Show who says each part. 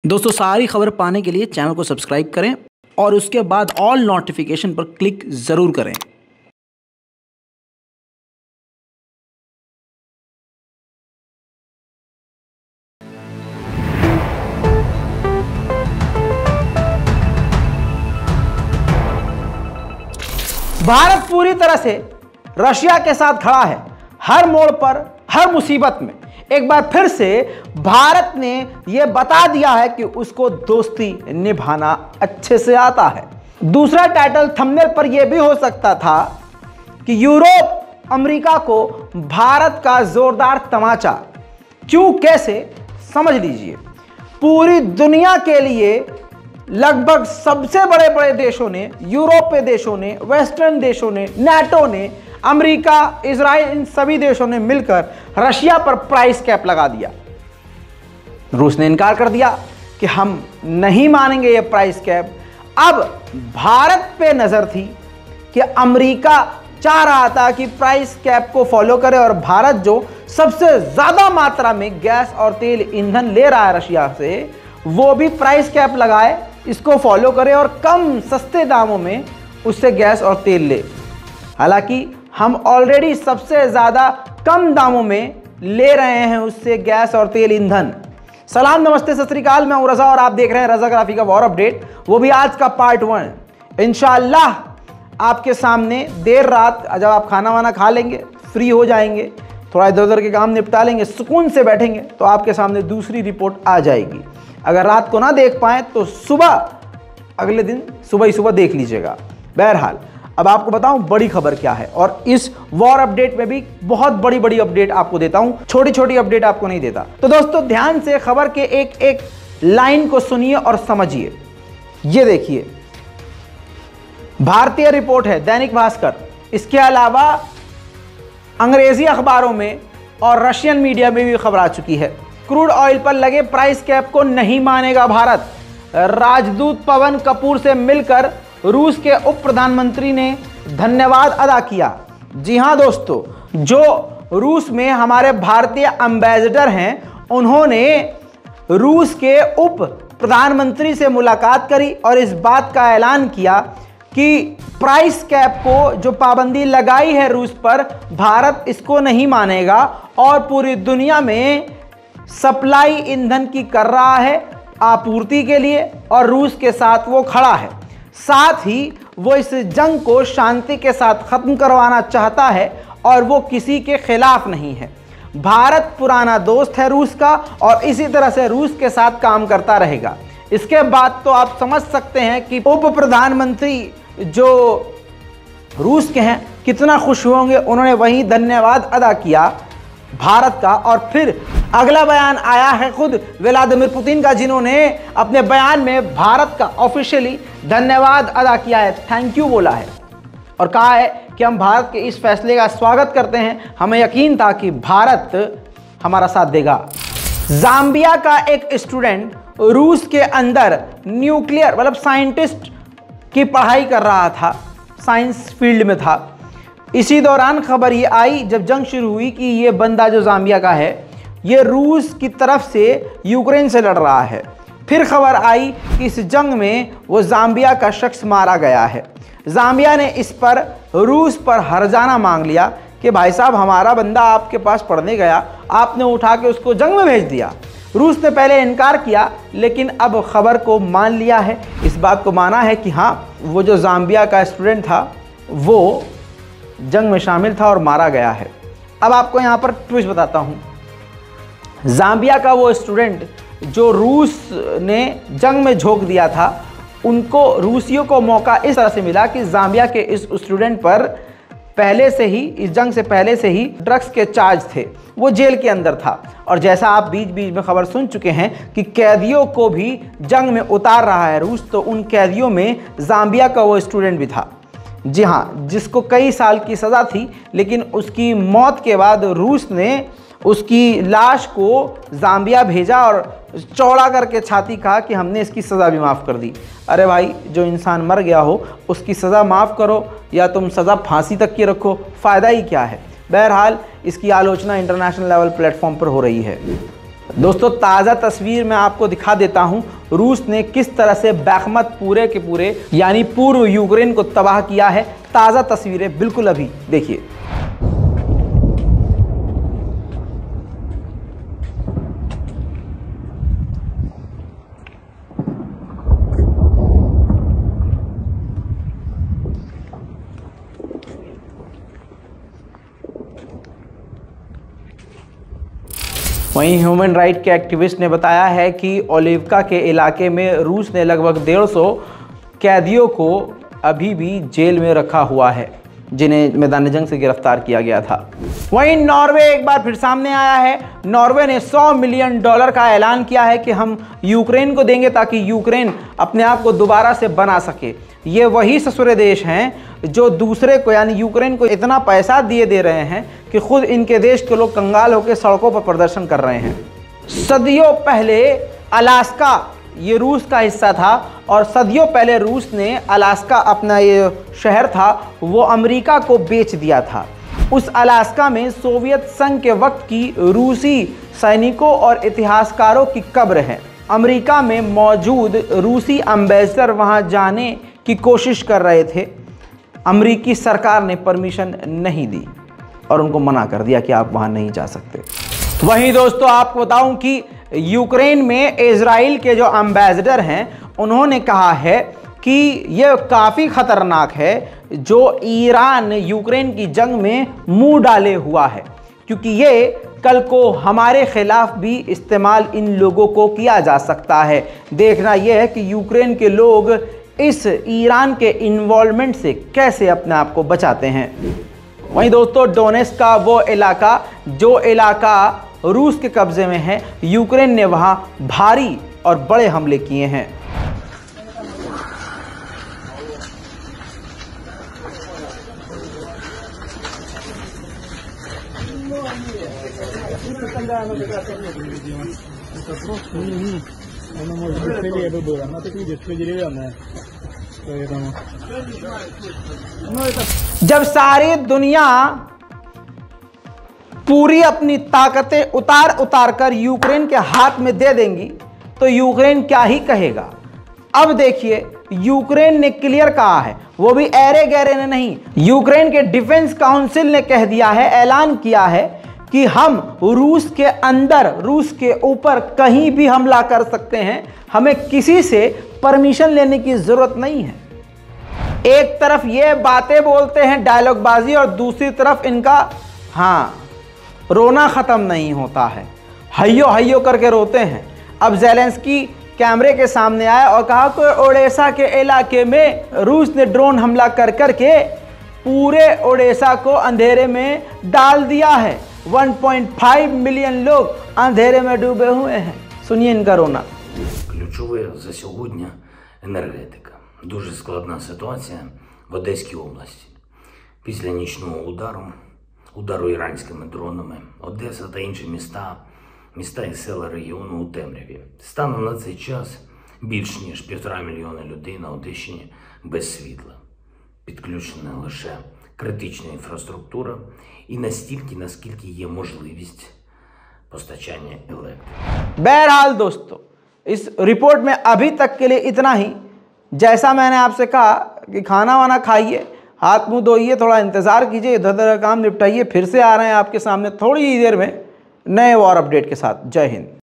Speaker 1: दोस्तों सारी खबर पाने के लिए चैनल को सब्सक्राइब करें और उसके बाद ऑल नोटिफिकेशन पर क्लिक ज़रूर करें।
Speaker 2: भारत पूरी तरह से रशिया के साथ खड़ा है। हर मोड़ पर, हर मुसीबत में एक बार फिर से भारत ने यह बता दिया है कि उसको दोस्ती निभाना अच्छे से आता है। दूसरा टाइटल थंबनेल पर यह भी हो सकता था कि यूरोप अमेरिका को भारत का जोरदार तमाचा। क्यों, कैसे, समझ लीजिए। पूरी दुनिया के लिए लगभग सबसे बड़े बड़े देशों ने, यूरोपीय देशों ने, वेस्टर्न देशों ने, नाटो ने, अमेरिका, इजराइल, इन सभी देशों ने मिलकर रशिया पर प्राइस कैप लगा दिया। रूस ने इनकार कर दिया कि हम नहीं मानेंगे ये प्राइस कैप। अब भारत पे नजर थी कि अमेरिका चाह रहा था कि प्राइस कैप को फॉलो करे और भारत जो सबसे ज्यादा मात्रा में गैस और तेल ईंधन ले रहा है रशिया से, वो भी प्राइस कैप लगाए, इसको फॉलो करे और कम सस्ते दामों में उससे गैस और तेल ले। हालांकि हम ऑलरेडी सबसे ज़्यादा कम दामों में ले रहे हैं उससे गैस और तेल ईंधन। सलाम, नमस्ते, सत श्री अकाल। मैं हूं रजा और आप देख रहे हैं रजाग्राफी का वॉर अपडेट, वो भी आज का पार्ट 1। इंशाअल्लाह आपके सामने देर रात जब आप खाना वाना खा लेंगे, फ्री हो जाएंगे, थोड़ा इधर उधर के काम निपटा लेंगे, सुकून से बैठेंगे, तो आपके सामने दूसरी रिपोर्ट आ जाएगी। अगर रात को ना देख पाएँ तो सुबह, अगले दिन सुबह ही सुबह देख लीजिएगा। बहरहाल अब आपको बताऊं बड़ी खबर क्या है, और इस वॉर अपडेट में भी बहुत बड़ी बड़ी अपडेट आपको देता हूं, छोटी छोटी अपडेट आपको नहीं देता। तो दोस्तों ध्यान से खबर के एक एक लाइन को सुनिए और समझिए। ये देखिए, भारतीय रिपोर्ट है दैनिक भास्कर, इसके अलावा अंग्रेजी अखबारों में और रशियन मीडिया में भी खबर आ चुकी है। क्रूड ऑयल पर लगे प्राइस कैप को नहीं मानेगा भारत। राजदूत पवन कपूर से मिलकर रूस के उप प्रधानमंत्री ने धन्यवाद अदा किया। जी हां दोस्तों, जो रूस में हमारे भारतीय एम्बेसडर हैं, उन्होंने रूस के उप प्रधानमंत्री से मुलाकात करी और इस बात का ऐलान किया कि प्राइस कैप को जो पाबंदी लगाई है रूस पर, भारत इसको नहीं मानेगा और पूरी दुनिया में सप्लाई ईंधन की कर रहा है आपूर्ति के लिए, और रूस के साथ वो खड़ा है। साथ ही वो इस जंग को शांति के साथ खत्म करवाना चाहता है और वो किसी के खिलाफ नहीं है। भारत पुराना दोस्त है रूस का और इसी तरह से रूस के साथ काम करता रहेगा। इसके बाद तो आप समझ सकते हैं कि उप प्रधानमंत्री जो रूस के हैं कितना खुश होंगे। उन्होंने वही धन्यवाद अदा किया भारत का, और फिर अगला बयान आया है खुद व्लादिमीर पुतिन का, जिन्होंने अपने बयान में भारत का ऑफिशियली धन्यवाद अदा किया है, थैंक यू बोला है और कहा है कि हम भारत के इस फैसले का स्वागत करते हैं। हमें यकीन था कि भारत हमारा साथ देगा। जाम्बिया का एक स्टूडेंट रूस के अंदर न्यूक्लियर मतलब साइंटिस्ट की पढ़ाई कर रहा था, साइंस फील्ड में था। इसी दौरान खबर ये आई जब जंग शुरू हुई कि ये बंदा जो जाम्बिया का है, ये रूस की तरफ से यूक्रेन से लड़ रहा है। फिर खबर आई कि इस जंग में वो जाम्बिया का शख्स मारा गया है। जाम्बिया ने इस पर रूस पर हर्जाना मांग लिया कि भाई साहब, हमारा बंदा आपके पास पढ़ने गया, आपने उठा के उसको जंग में भेज दिया। रूस ने पहले इनकार किया, लेकिन अब खबर को मान लिया है। इस बात को माना है कि हाँ, वो जो जाम्बिया का स्टूडेंट था वो जंग में शामिल था और मारा गया है। अब आपको यहाँ पर ट्विस्ट बताता हूँ। जाम्बिया का वो स्टूडेंट जो रूस ने जंग में झोंक दिया था, उनको, रूसियों को मौका इस तरह से मिला कि जाम्बिया के इस स्टूडेंट पर पहले से ही, इस जंग से पहले से ही ड्रग्स के चार्ज थे, वो जेल के अंदर था। और जैसा आप बीच बीच में खबर सुन चुके हैं कि कैदियों को भी जंग में उतार रहा है रूस, तो उन कैदियों में जाम्बिया का वो स्टूडेंट भी था। जी हाँ, जिसको कई साल की सज़ा थी, लेकिन उसकी मौत के बाद रूस ने उसकी लाश को जाम्बिया भेजा और चौड़ा करके छाती कहा कि हमने इसकी सज़ा भी माफ़ कर दी। अरे भाई, जो इंसान मर गया हो उसकी सज़ा माफ़ करो या तुम सज़ा फांसी तक की रखो, फ़ायदा ही क्या है। बहरहाल इसकी आलोचना इंटरनेशनल लेवल प्लेटफॉर्म पर हो रही है। दोस्तों ताज़ा तस्वीर मैं आपको दिखा देता हूं, रूस ने किस तरह से बैखमत पूरे के पूरे यानी पूर्व यूक्रेन को तबाह किया है। ताज़ा तस्वीरें बिल्कुल अभी देखिए। वहीं ह्यूमन राइट के एक्टिविस्ट ने बताया है कि ओलिवका के इलाके में रूस ने लगभग 150 कैदियों को अभी भी जेल में रखा हुआ है, जिन्हें मैदान जंग से गिरफ्तार किया गया था। वहीं नॉर्वे एक बार फिर सामने आया है। नॉर्वे ने $100 मिलियन का ऐलान किया है कि हम यूक्रेन को देंगे ताकि यूक्रेन अपने आप को दोबारा से बना सके। ये वही ससुरे देश हैं जो दूसरे को यानी यूक्रेन को इतना पैसा दिए दे रहे हैं कि खुद इनके देश के लोग कंगाल होकर सड़कों पर प्रदर्शन कर रहे हैं। सदियों पहले अलास्का ये रूस का हिस्सा था और सदियों पहले रूस ने अलास्का अपना ये शहर था वो अमेरिका को बेच दिया था। उस अलास्का में सोवियत संघ के वक्त की रूसी सैनिकों और इतिहासकारों की कब्र है। अमेरिका में मौजूद रूसी एम्बेसडर वहां जाने की कोशिश कर रहे थे। अमेरिकी सरकार ने परमिशन नहीं दी और उनको मना कर दिया कि आप वहां नहीं जा सकते। वहीं दोस्तों आपको बताऊं कि यूक्रेन में इजराइल के जो एम्बेसडर हैं उन्होंने कहा है कि यह काफ़ी ख़तरनाक है जो ईरान यूक्रेन की जंग में मुंह डाले हुआ है, क्योंकि ये कल को हमारे खिलाफ भी इस्तेमाल इन लोगों को किया जा सकता है। देखना यह है कि यूक्रेन के लोग इस ईरान के इन्वॉल्वमेंट से कैसे अपने आप को बचाते हैं। वहीं दोस्तों डोनेट्स्क का वो इलाका जो इलाका रूस के कब्जे में है, यूक्रेन ने वहां भारी और बड़े हमले किए हैं। जब सारी दुनिया पूरी अपनी ताकतें उतार कर यूक्रेन के हाथ में दे देंगी तो यूक्रेन क्या ही कहेगा। अब देखिए यूक्रेन ने क्लियर कहा है, वो भी ऐरे गहरे ने नहीं, यूक्रेन के डिफेंस काउंसिल ने कह दिया है, ऐलान किया है कि हम रूस के अंदर, रूस के ऊपर कहीं भी हमला कर सकते हैं, हमें किसी से परमिशन लेने की जरूरत नहीं है। एक तरफ ये बातें बोलते हैं डायलॉगबाजी और दूसरी तरफ इनका रोना खत्म नहीं होता है, हయ్यो हయ్यो करके रोते हैं। अब ज़ेलेंस्की कैमरे के सामने आया और कहा कि ओडेसा के इलाके में रूस ने ड्रोन हमला कर करके पूरे ओडेसा को अंधेरे में डाल दिया है। 1.5 मिलियन लोग अंधेरे में डूबे हुए हैं। सुनिए इनका रोना।
Speaker 3: Ключове за сьогодні енергетика. Дуже складна ситуація в Одеській області. Після нічного удару іранськими дронами, Одеса та інші міста і села регіону у темряві. Станом на цей час більш ніж 1,5 мільйона людей на Одещині без світла. Підключена лише критична інфраструктура і настільки, наскільки є можливість постачання електрики.
Speaker 2: बहरहाल दोस्तों, इस रिपोर्ट में अभी तक के लिए इतना ही। जैसा मैंने आपसे कहा कि खाना वाना खाइए, हाथ मुंह धोइए, थोड़ा इंतज़ार कीजिए, इधर उधर काम निपटाइए, फिर से आ रहे हैं आपके सामने थोड़ी ही देर में नए वॉर अपडेट के साथ। जय हिंद।